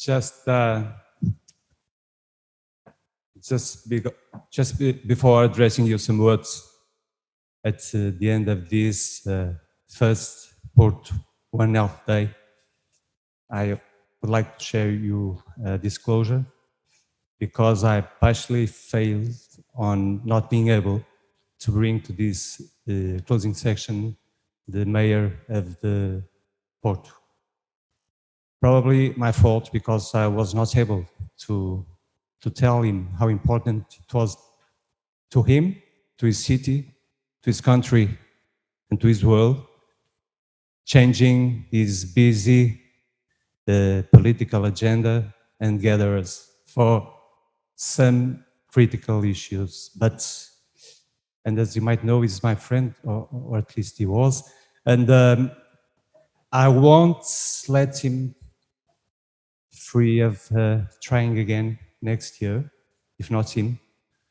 Just before addressing you some words at the end of this first Porto One Health Day, I would like to share you a disclosure because I partially failed on not being able to bring to this closing section the mayor of the Porto. Probably my fault because I was not able to tell him how important it was to him, to his city, to his country, and to his world, changing his busy political agenda and gather us for some critical issues. And as you might know, he's my friend, or at least he was, and I won't let him free of trying again next year, if not him,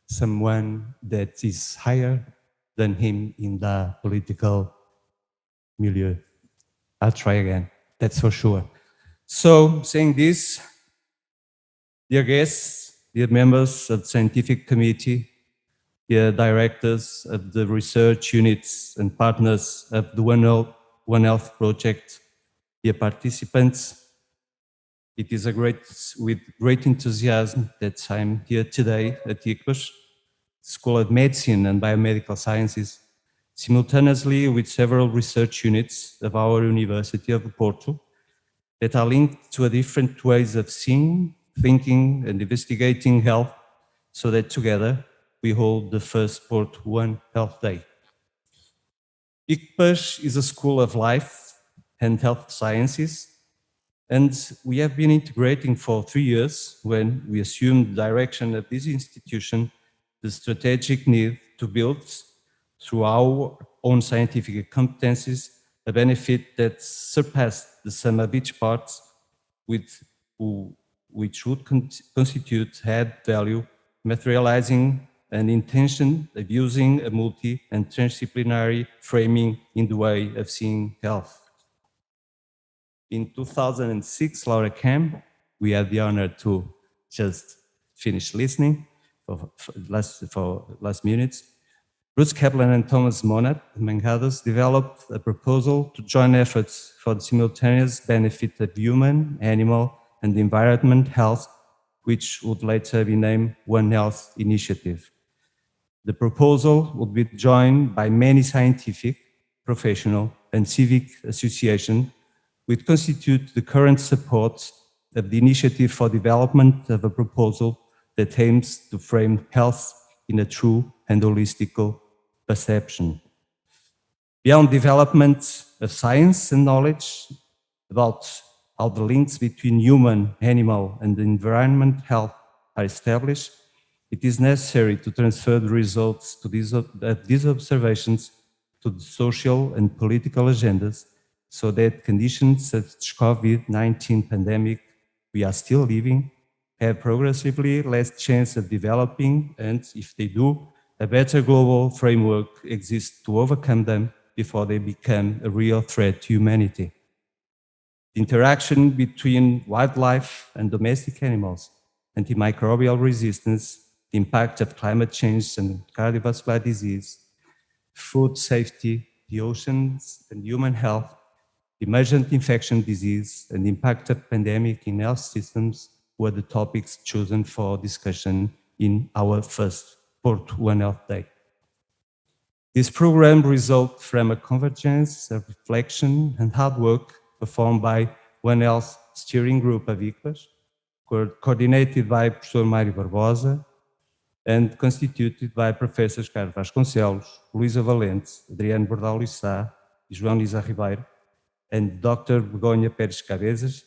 someone that is higher than him in the political milieu. I'll try again, that's for sure. So, saying this, dear guests, dear members of the scientific committee, dear directors of the research units and partners of the One Health project, dear participants, it is with great enthusiasm that I'm here today at ICBAS, School of Medicine and Biomedical Sciences, simultaneously with several research units of our University of Porto that are linked to different ways of seeing, thinking, and investigating health, so that together we hold the first Porto One Health Day. ICBAS is a school of life and health sciences, and we have been integrating for 3 years when we assumed the direction of this institution, the strategic need to build, through our own scientific competencies, a benefit that surpassed the sum of each part, which would constitute added value, materializing an intention of using a multi- and transdisciplinary framing in the way of seeing health. In 2006, Laura Cam, we had the honor to just finish listening for last minutes. Bruce Kaplan and Thomas Monat, among others, developed a proposal to join efforts for the simultaneous benefit of human, animal, and environment health, which would later be named One Health Initiative. The proposal would be joined by many scientific, professional, and civic associations, which constitute the current support of the initiative for development of a proposal that aims to frame health in a true and holistic perception. Beyond development of science and knowledge about how the links between human, animal, and environment health are established, it is necessary to transfer the results of these observations to the social and political agendas, so that conditions such as COVID-19 pandemic we are still living have progressively less chance of developing, and if they do, a better global framework exists to overcome them before they become a real threat to humanity. The interaction between wildlife and domestic animals, antimicrobial resistance, the impact of climate change and cardiovascular disease, food safety, the oceans and human health, emergent infection disease, and the impact of pandemic in health systems were the topics chosen for discussion in our first Porto One Health Day. This program resulted from a convergence of reflection and hard work performed by One Health Steering Group of ICBAS, coordinated by Professor Mário Barbosa, and constituted by Professors Carlos Vasconcelos, Luísa Valente, Adriano Bordal Lissá, João Lisa Ribeiro, and Dr. Begoña Pérez Cabezas,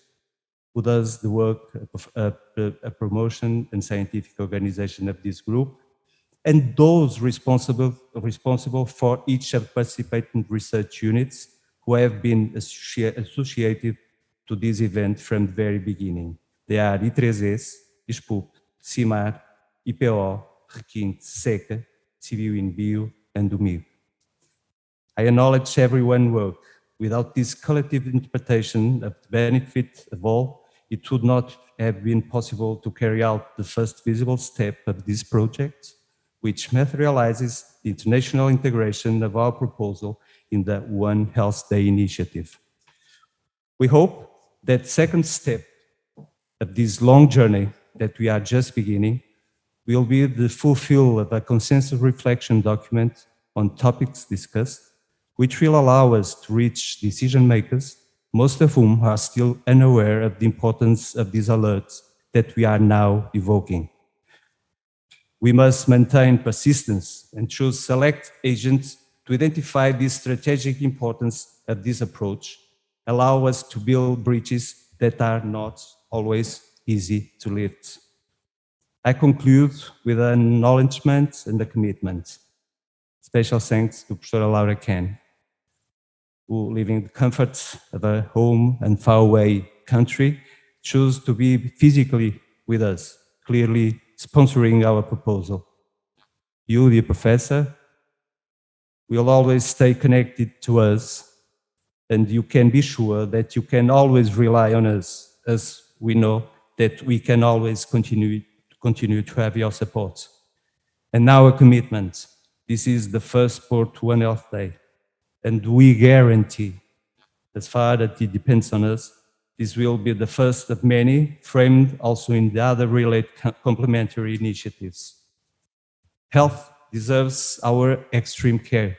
who does the work of promotion and scientific organization of this group, and those responsible for each of the participating research units who have been associated to this event from the very beginning. They are I3S, ISPUP, CIMAR, IPO, Requinte, SECA, CBU in Bio, and UMIB. I acknowledge everyone's work. Without this collective interpretation of the benefit of all, it would not have been possible to carry out the first visible step of this project, which materializes the international integration of our proposal in the One Health Day initiative. We hope that second step of this long journey that we are just beginning will be the fulfill of a consensus reflection document on topics discussed, which will allow us to reach decision makers, most of whom are still unaware of the importance of these alerts that we are now evoking. We must maintain persistence and choose select agents to identify the strategic importance of this approach, allow us to build bridges that are not always easy to lift. I conclude with an acknowledgement and a commitment. Special thanks to Professora Laura Ken, who, living the comfort of a home and faraway country, chose to be physically with us, clearly sponsoring our proposal. You, dear Professor, will always stay connected to us, and you can be sure that you can always rely on us, as we know that we can always continue to have your support. And now a commitment. This is the first Porto One Health Day, and we guarantee, as far as it depends on us, this will be the first of many, framed also in the other related complementary initiatives. Health deserves our extreme care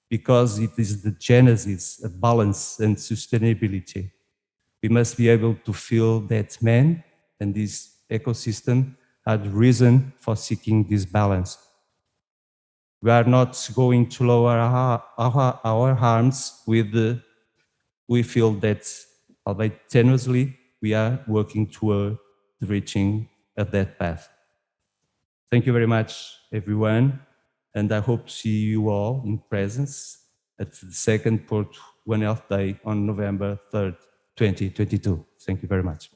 because it is the genesis of balance and sustainability. We must be able to feel that man and this ecosystem are the reason for seeking this balance. We are not going to lower our harms with we feel that, albeit tenuously, we are working toward reaching that path. Thank you very much, everyone, and I hope to see you all in presence at the second Porto One Health Day on November 3rd, 2022. Thank you very much.